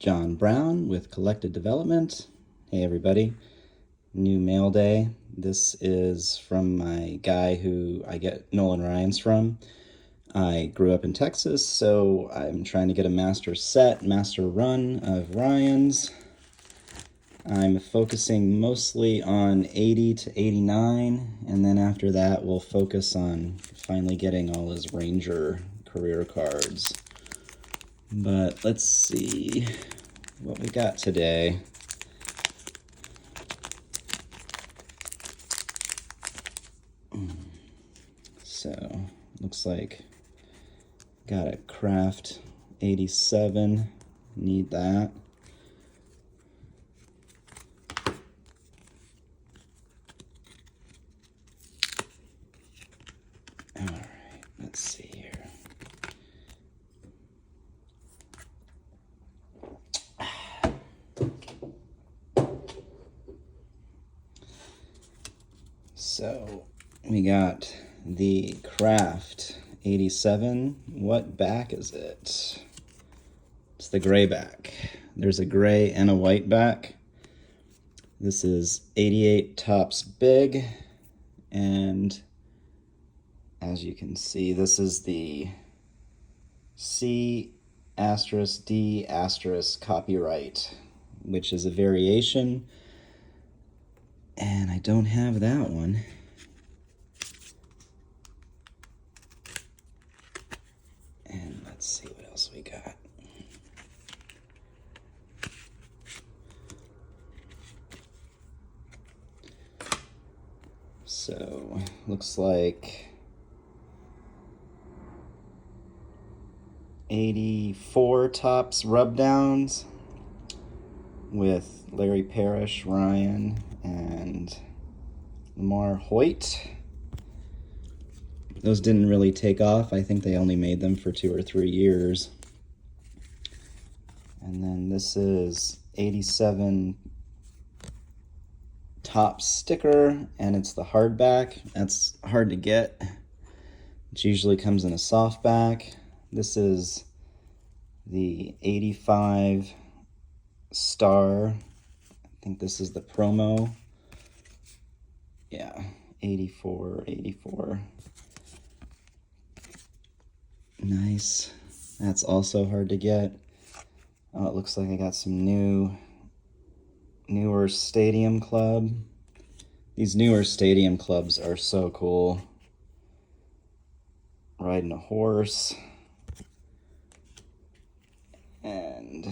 John Brown with Collected Development. Hey everybody, new mail day. This is from my guy who I get Nolan Ryan's from. I grew up in Texas, so I'm trying to get a master run of Ryan's. I'm focusing mostly on 80 to 89, and then after that we'll focus on finally getting all his Ranger career cards. But let's see what we got today. So, looks like got a Craft 87, need that. Alright, let's see here. So, we got the Craft 87. What back is it? It's the gray back. There's a gray and a white back. This is 88 Topps Big, and as you can see, this is the C**D* copyright, which is a variation, and I don't have that one. And let's see what else we got. So, looks like 84 Topps rubdowns with Larry Parrish, Ryan, and Lamar Hoyt. Those didn't really take off. I think they only made them for 2 or 3 years. And then this is 87 Topps sticker, and it's the hardback. That's hard to get. It usually comes in a softback. This is the 85 Star. I think this is the promo. Yeah, 84. Nice. That's also hard to get. Oh, it looks like I got some newer Stadium Club. These newer Stadium Clubs are so cool. Riding a horse. And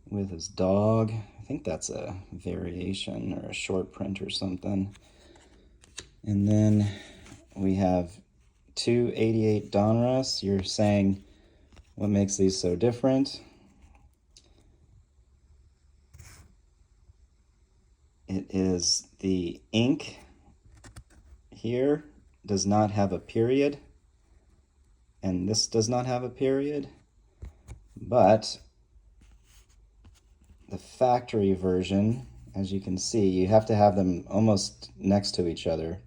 with his dog. I think that's a variation or a short print or something. And then we have 288 Donruss. You're saying, what makes these so different? It is the ink here does not have a period, and this does not have a period, but the factory version, as you can see, you have to have them almost next to each other,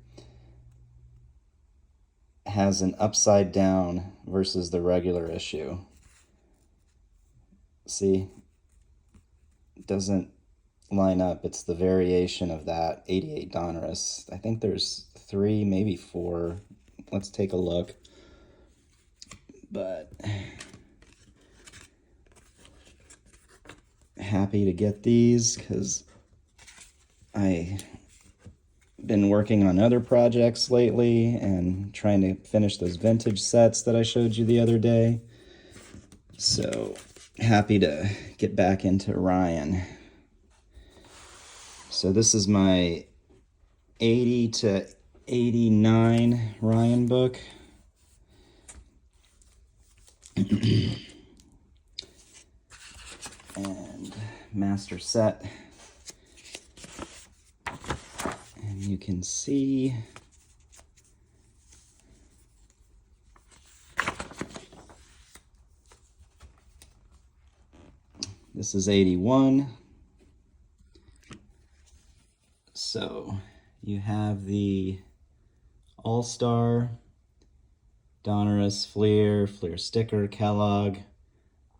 has an upside down versus the regular issue. See, it doesn't line up. It's the variation of that 88 Donruss. I think there's 3, maybe 4. Let's take a look. But happy to get these because I've been working on other projects lately and trying to finish those vintage sets that I showed you the other day. So happy to get back into Ryan. So this is my 80 to 89 Ryan book. And master set. And you can see this is 81. So you have the All-Star, Donruss, Fleer sticker, Kellogg.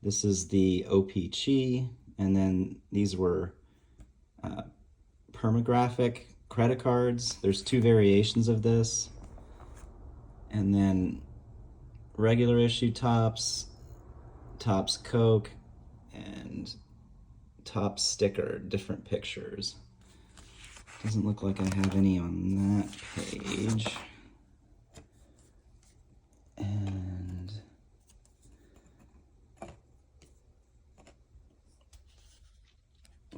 This is the OPC, and then these were permagraphic credit cards. There's two variations of this. And then regular issue Topps, Topps Coke, and Topps sticker, different pictures. Doesn't look like I have any on that page. And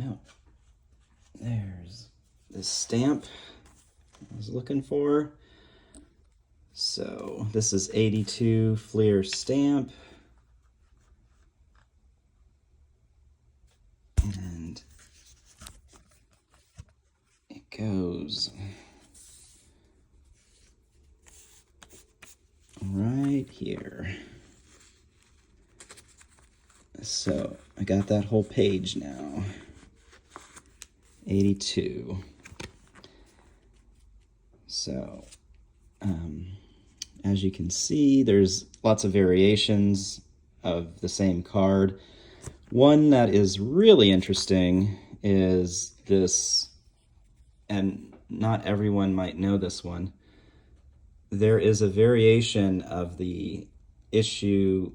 oh, there's the stamp I was looking for. So this is 82 Fleer stamp. And it goes right here. So I got that whole page now. 82. So as you can see, there's lots of variations of the same card. One that is really interesting is this, and not everyone might know this one. There is a variation of the issue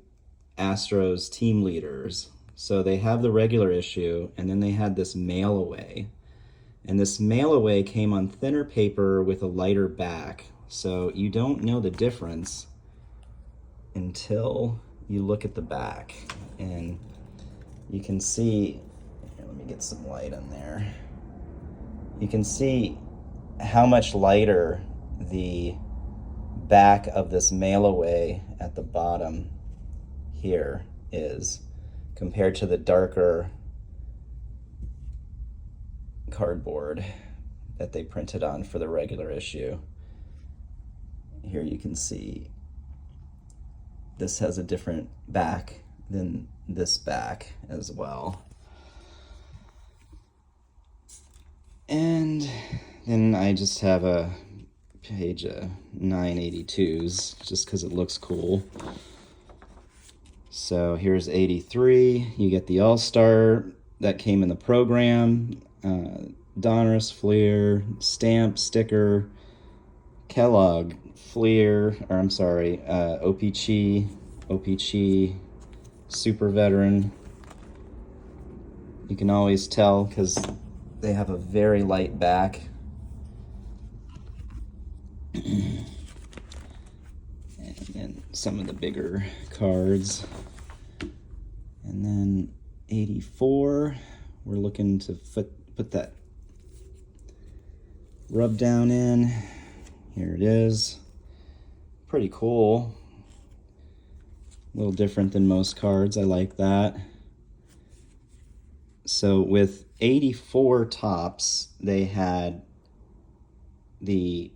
Astros team leaders. So they have the regular issue, and then they had this mail away. And this mail away came on thinner paper with a lighter back. So you don't know the difference until you look at the back. And you can see, here, let me get some light on there. You can see how much lighter the back of this mail away at the bottom here is compared to the darker cardboard that they printed on for the regular issue. Here you can see this has a different back than this back as well. And then I just have a page of 982s just because it looks cool. So here's 83. You get the All-Star that came in the program, Donruss, Fleer, stamp, sticker, Kellogg, Fleer, or I'm sorry, OPC, Super Veteran. You can always tell because they have a very light back. And some of the bigger cards. And then 84, we're looking to put that rub down in. Here it is. Pretty cool. A little different than most cards. I like that. So with 84 Topps, they had the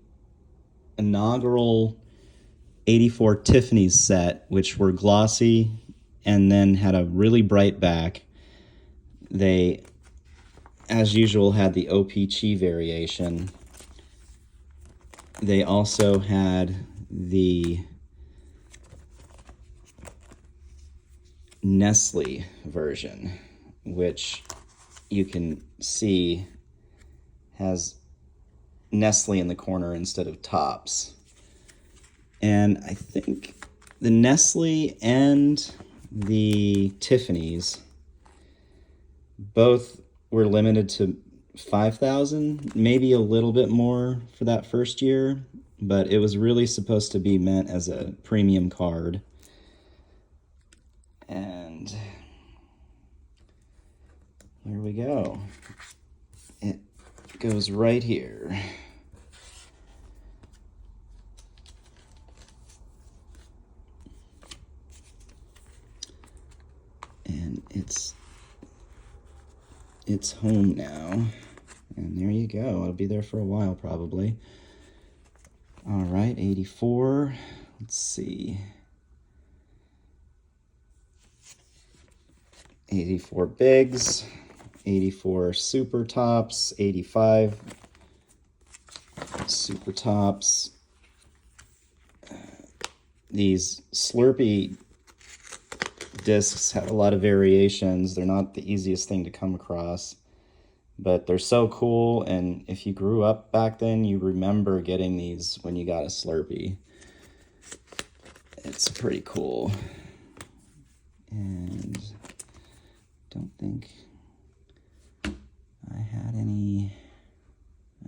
inaugural 84 Tiffany's set, which were glossy and then had a really bright back. They, as usual, had the OPC variation. They also had the Nestle version, which you can see has Nestle in the corner instead of Topps. And I think the Nestle and the Tiffany's both were limited to 5,000, maybe a little bit more for that first year, but it was really supposed to be meant as a premium card. And here we go. It goes right here. And it's home now. And there you go. It'll be there for a while probably. All right, 84. Let's see. 84 bigs, 84 super tops, 85 super tops. These Slurpee discs have a lot of variations. They're not the easiest thing to come across, but they're so cool. And if you grew up back then, you remember getting these when you got a Slurpee. It's pretty cool. And don't think I had any.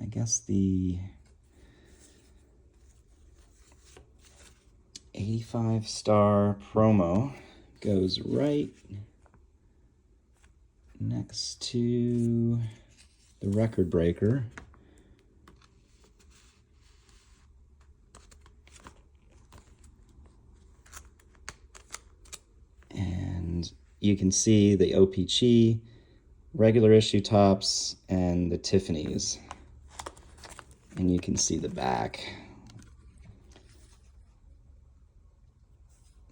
I guess the 85-star promo goes right next to the record breaker. And you can see the OPC, regular issue tops, and the Tiffany's. And you can see the back.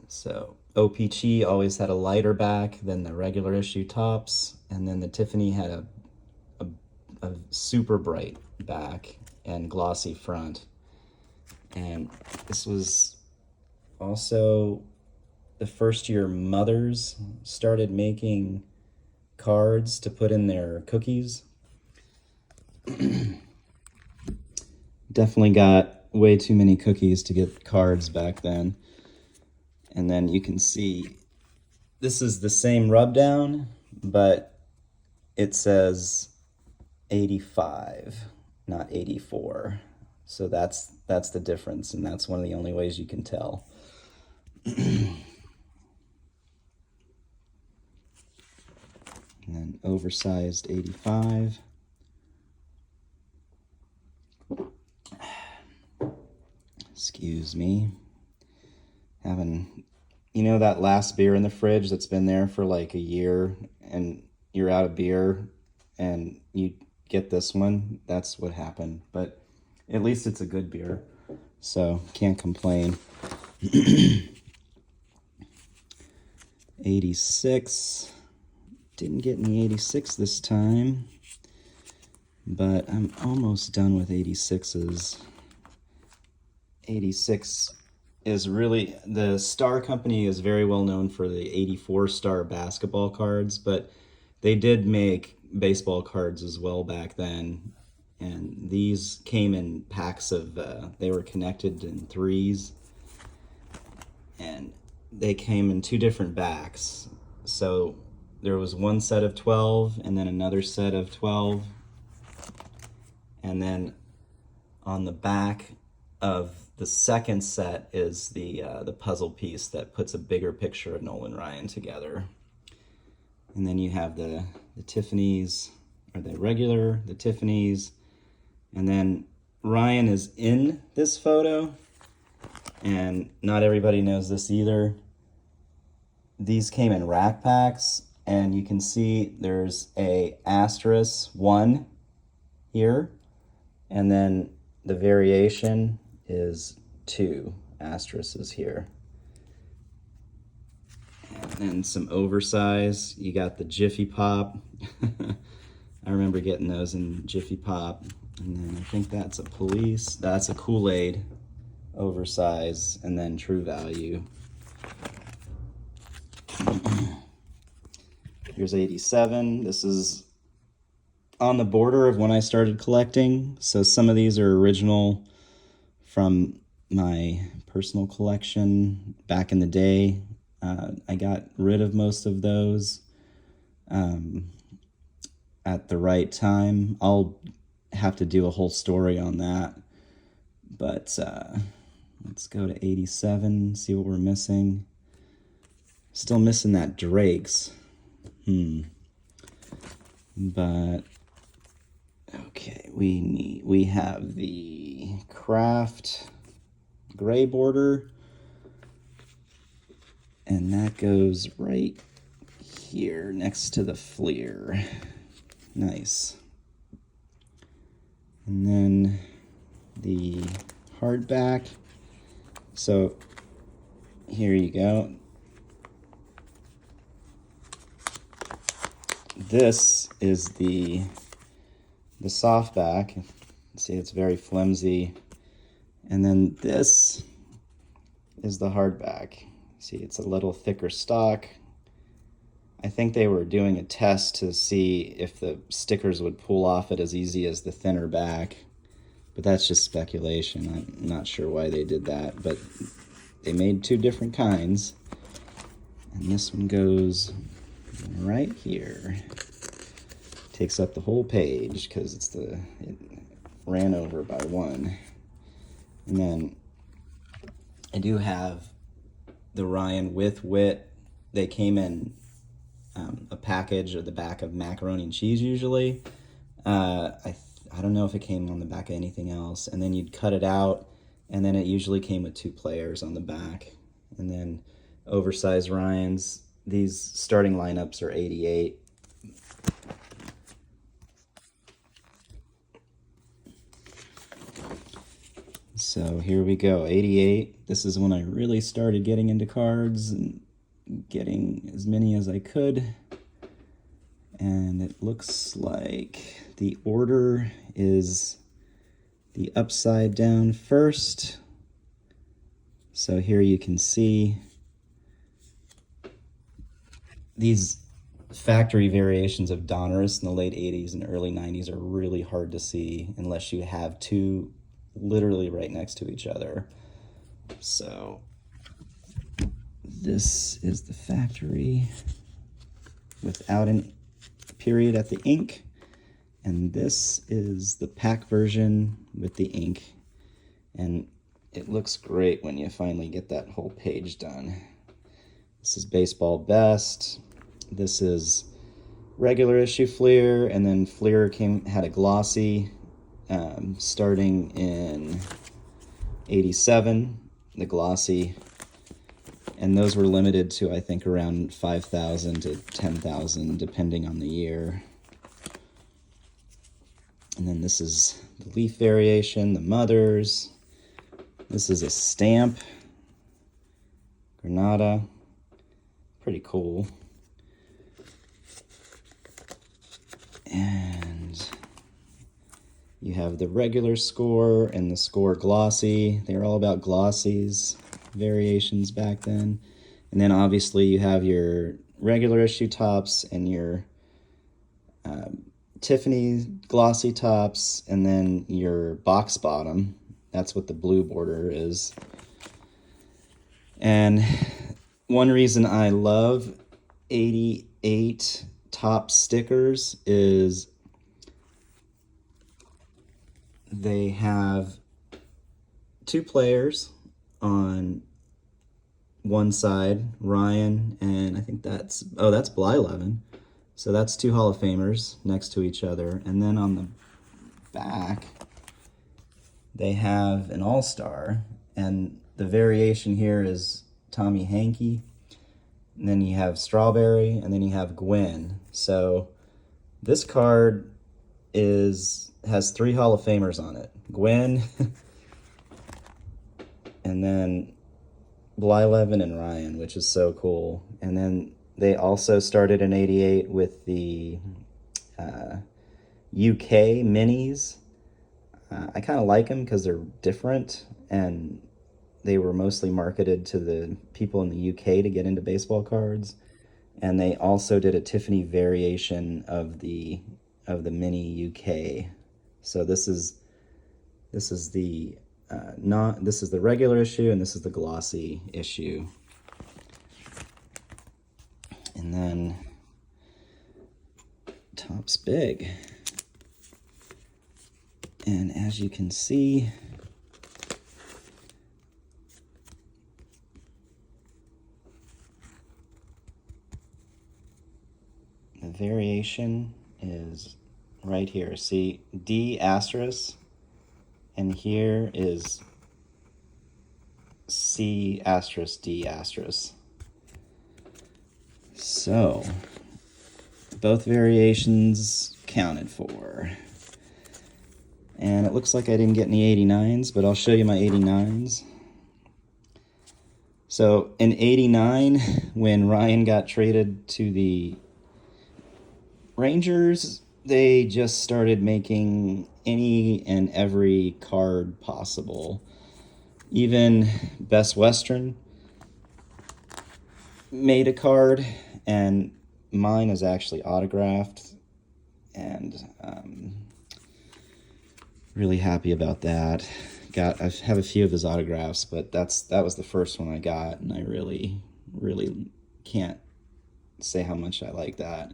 So OPC always had a lighter back than the regular issue tops, and then the Tiffany had a super bright back and glossy front. And this was also the first year mothers started making cards to put in their cookies. Definitely got way too many cookies to get cards back then. And then you can see this is the same rub down, but it says 85, not 84. So that's the difference, and that's one of the only ways you can tell. And then oversized 85. Excuse me. Having, you know, that last beer in the fridge that's been there for like a year and you're out of beer and you get this one? That's what happened. But at least it's a good beer, so can't complain. 86. Didn't get any 86 this time, but I'm almost done with 86s. 86 is really, the Star Company is very well known for the 84 star basketball cards, but they did make baseball cards as well back then. And these came in packs of, they were connected in threes, and they came in two different backs. So there was one set of 12 and then another set of 12. And then on the back of the second set is the puzzle piece that puts a bigger picture of Nolan Ryan together. And then you have the Tiffany's, or the regular, the Tiffany's, and then Ryan is in this photo, and not everybody knows this either. These came in rack packs, and you can see there's a asterisk 1 here, and then the variation is 2 asterisks here. And then some oversize. You got the Jiffy Pop. I remember getting those in Jiffy Pop. And then I think that's a Police. That's a Kool-Aid oversize, and then True Value. Here's 87. This is on the border of when I started collecting. So some of these are original from my personal collection back in the day. I got rid of most of those at the right time. I'll have to do a whole story on that. But let's go to 87, see what we're missing. Still missing that Drake's. But okay, we have the Kraft gray border, and that goes right here next to the Fleer. Nice. And then the hardback. So here you go. This is the softback. See, it's very flimsy. And then this is the hardback. See, it's a little thicker stock. I think they were doing a test to see if the stickers would pull off it as easy as the thinner back. But that's just speculation. I'm not sure why they did that, but they made two different kinds. And this one goes right here. Takes up the whole page because it ran over by one. And then I do have the Ryan with wit. They came in a package of the back of macaroni and cheese usually. I don't know if it came on the back of anything else. And then you'd cut it out, and then it usually came with 2 players on the back. And then oversized Ryans. These starting lineups are 88. So here we go, 88. This is when I really started getting into cards and getting as many as I could. And it looks like the order is the upside down first. So here you can see these factory variations of Donruss in the late 80s and early 90s are really hard to see unless you have two literally right next to each other. So this is the factory without an period at the ink, and this is the pack version with the ink, and it looks great when you finally get that whole page done. This is Baseball Best. This is regular issue Fleer, and then Fleer had a glossy starting in 87, the glossy, and those were limited to I think around 5,000 to 10,000 depending on the year. And then this is the leaf variation, the mothers. This is a stamp, Granada, pretty cool. And you have the regular score and the score glossy. They were all about glossies variations back then. And then obviously you have your regular issue tops and your Tiffany glossy tops, and then your box bottom. That's what the blue border is. And one reason I love 88 top stickers is they have 2 players on one side, Ryan, and I think that's Blyleven. So that's 2 Hall of Famers next to each other. And then on the back, they have an all-star, and the variation here is Tommy Hankey. And then you have Strawberry, and then you have Gwen. So this card has 3 Hall of Famers on it. Gwen, and then Blyleven and Ryan, which is so cool. And then they also started in 88 with the UK minis. I kind of like them because they're different, and they were mostly marketed to the people in the UK to get into baseball cards. And they also did a Tiffany variation of the mini UK. So this is the this is the regular issue, and this is the glossy issue. And then top's big. And as you can see, the variation is right here. See, D asterisk, and here is C asterisk, D asterisk. So, both variations counted for. And it looks like I didn't get any 89s, but I'll show you my 89s. So, in 89, when Ryan got traded to the Rangers, they just started making any and every card possible. Even Best Western made a card, and mine is actually autographed, and really happy about that. I have a few of his autographs, but that was the first one I got, and I really can't say how much I like that.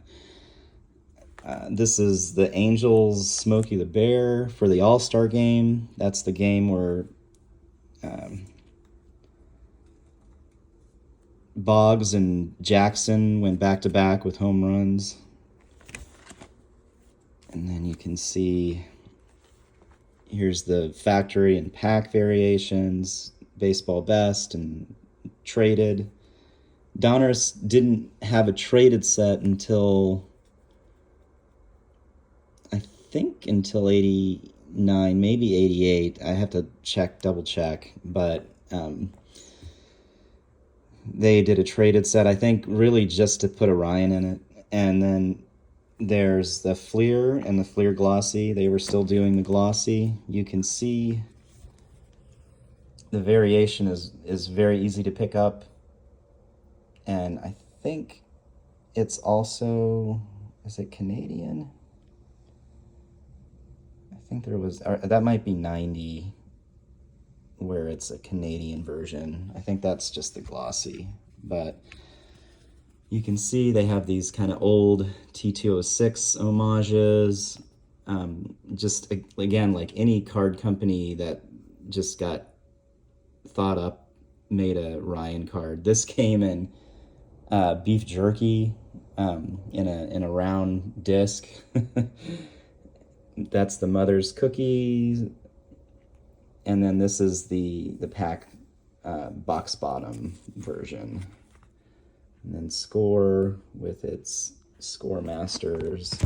This is the Angels Smokey the Bear for the All-Star game. That's the game where Boggs and Jackson went back-to-back with home runs. And then you can see here's the factory and pack variations, baseball best and traded. Donruss didn't have a traded set until, I think, until 89, maybe 88. I have to double check, but they did a traded set, I think, really just to put a Ryan in it. And then there's the Fleer and the Fleer Glossy. They were still doing the Glossy. You can see the variation is very easy to pick up. And I think it's also, is it Canadian? I think there was, that might be 90, where it's a Canadian version. I think that's just the Glossy. But you can see they have these kind of old T206 homages. Just, again, like any card company that just got thought up made a Ryan card. This came in beef jerky in a round disc. That's the mother's cookies. And then this is the pack box bottom version. And then Score with its Score Masters.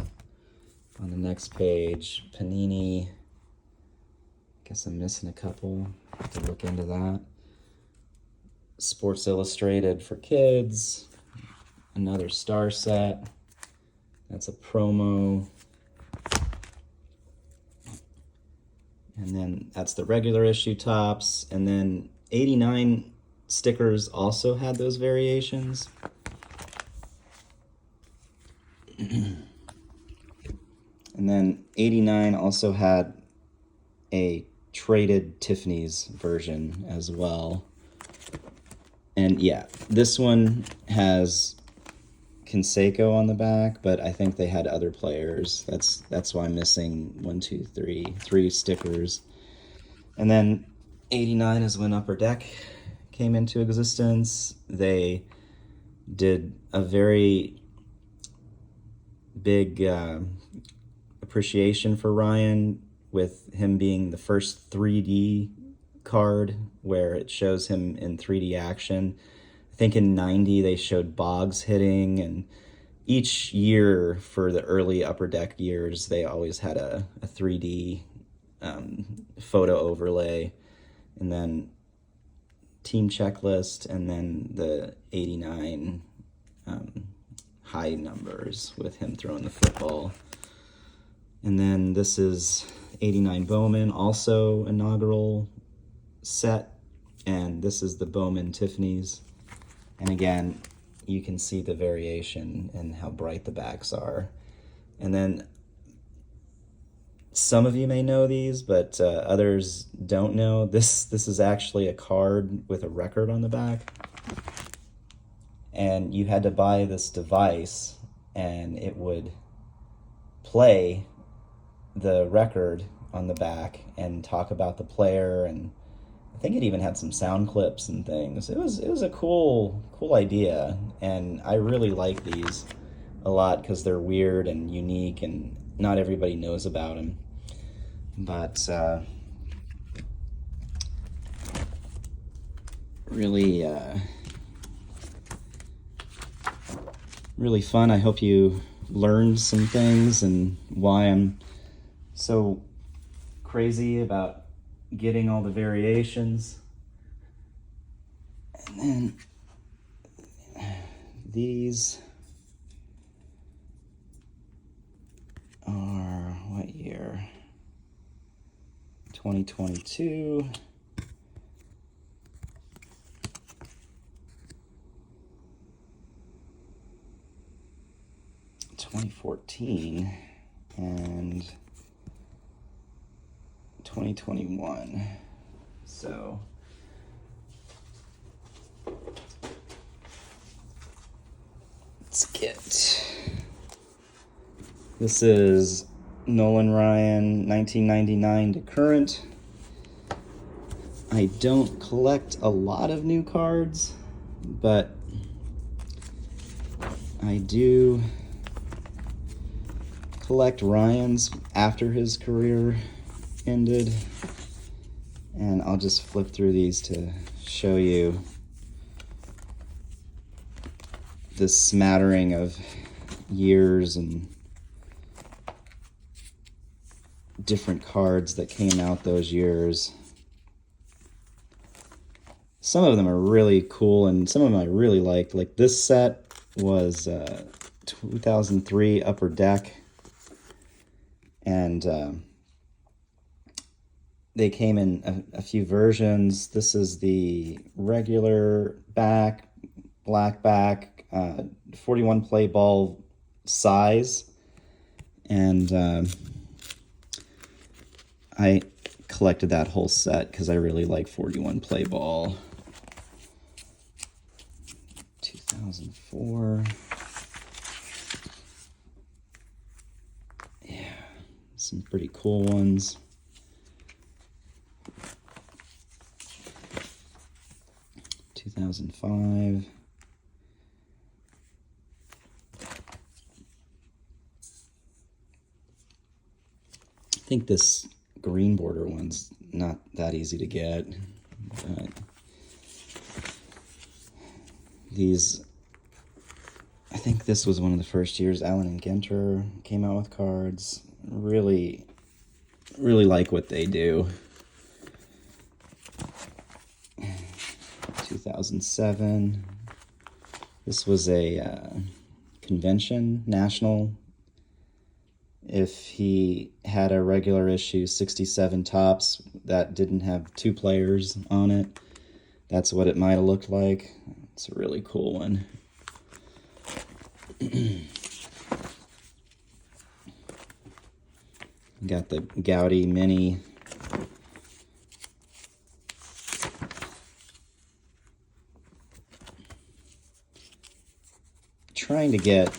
On the next page, Panini. Guess I'm missing a couple. Have to look into that. Sports Illustrated for kids. Another star set. That's a promo. And then that's the regular issue tops. And then 89 stickers also had those variations. And then 89 also had a traded Tiffany's version as well. And yeah, this one has Canseco on the back, but I think they had other players. That's why I'm missing 3 stickers. And then 89 is when Upper Deck came into existence. They did a very big appreciation for Ryan, with him being the first 3D card where it shows him in 3D action. I think in 90 they showed Boggs hitting, and each year for the early Upper Deck years they always had a 3D photo overlay, and then team checklist, and then the 89 high numbers with him throwing the football. And then this is 89 Bowman, also inaugural set, and this is the Bowman Tiffany's. And again, you can see the variation and how bright the backs are. And then some of you may know these, but others don't know. This is actually a card with a record on the back. And you had to buy this device, and it would play the record on the back and talk about the player, and I think it even had some sound clips and things. It was a cool idea, and I really like these a lot because they're weird and unique, and not everybody knows about them. But really fun. I hope you learned some things and why I'm so crazy about getting all the variations. And then these are what year? 2022. 2014 and 2021. So let's get, this is Nolan Ryan 1999 to current. I don't collect a lot of new cards, but I do collect Ryan's after his career ended, and I'll just flip through these to show you this smattering of years and different cards that came out those years. Some of them are really cool, and some of them I really liked. Like this set was 2003 Upper Deck, and they came in a few versions. This is the regular back, black back, 41 play ball size, and I collected that whole set because I really like 41 play ball. 2004. Yeah, some pretty cool ones. Two 2005. I think this green border one's not that easy to get, but these, I think this was one of the first years Allen and Ginter came out with cards. Really like what they do. 2007. This was a convention, national. If he had a regular issue 67 tops that didn't have 2 players on it, that's what it might have looked like. It's a really cool one. Got the Gaudy Mini. Trying to get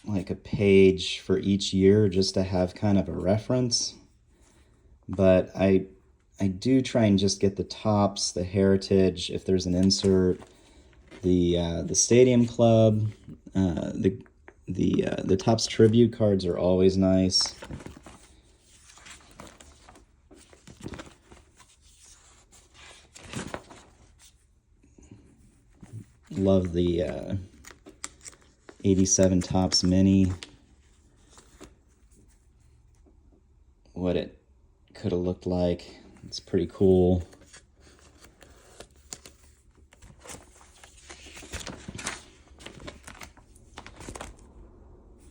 like a page for each year just to have kind of a reference, but I do try and just get the tops, the heritage, if there's an insert, the Stadium Club, the Topps tribute cards are always nice. Love the 87 Topps Mini. What it could have looked like. It's pretty cool.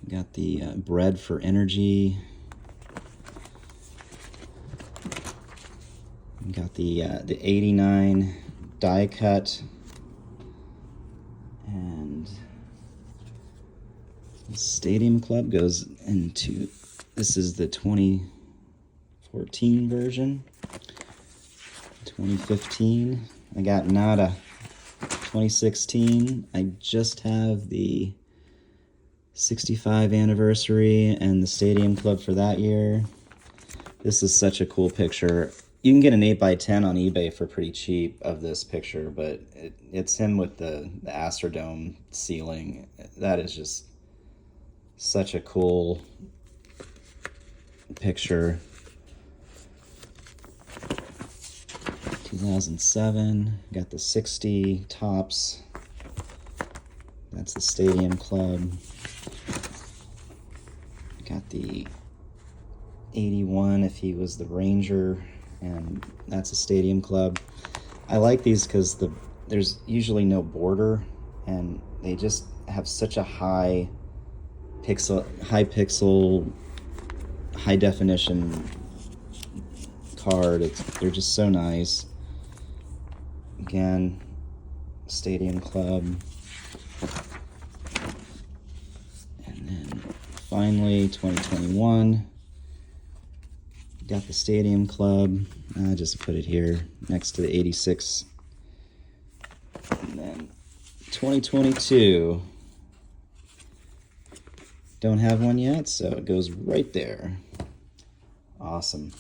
Got the Bread for Energy. Got the 89 die cut. And the Stadium Club goes into, this is the 2014 version. 2015. I got nada. 2016. I just have the 65 anniversary and the Stadium Club for that year. This is such a cool picture. You can get an 8x10 on eBay for pretty cheap of this picture, but it's him with the Astrodome ceiling. That is just such a cool picture. 2007, got the 60 Topps. That's the Stadium Club. Got the 81 if he was the Ranger, and that's a Stadium Club. I like these because there's usually no border, and they just have such a high pixel, high definition card. They're just so nice. Again, Stadium Club. And then finally 2021. Got the Stadium Club. I just put it here next to the 86. And then 2022. Don't have one yet, so it goes right there. Awesome.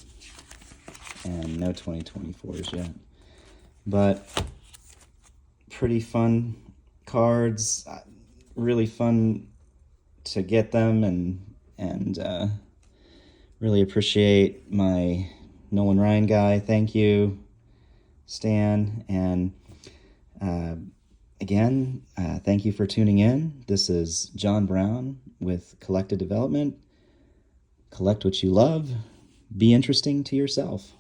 And no 2024s yet. But pretty fun cards. Really fun to get them, and really appreciate my Nolan Ryan guy. Thank you, Stan. And again, thank you for tuning in. This is John Brown with Collected Development. Collect what you love. Be interesting to yourself.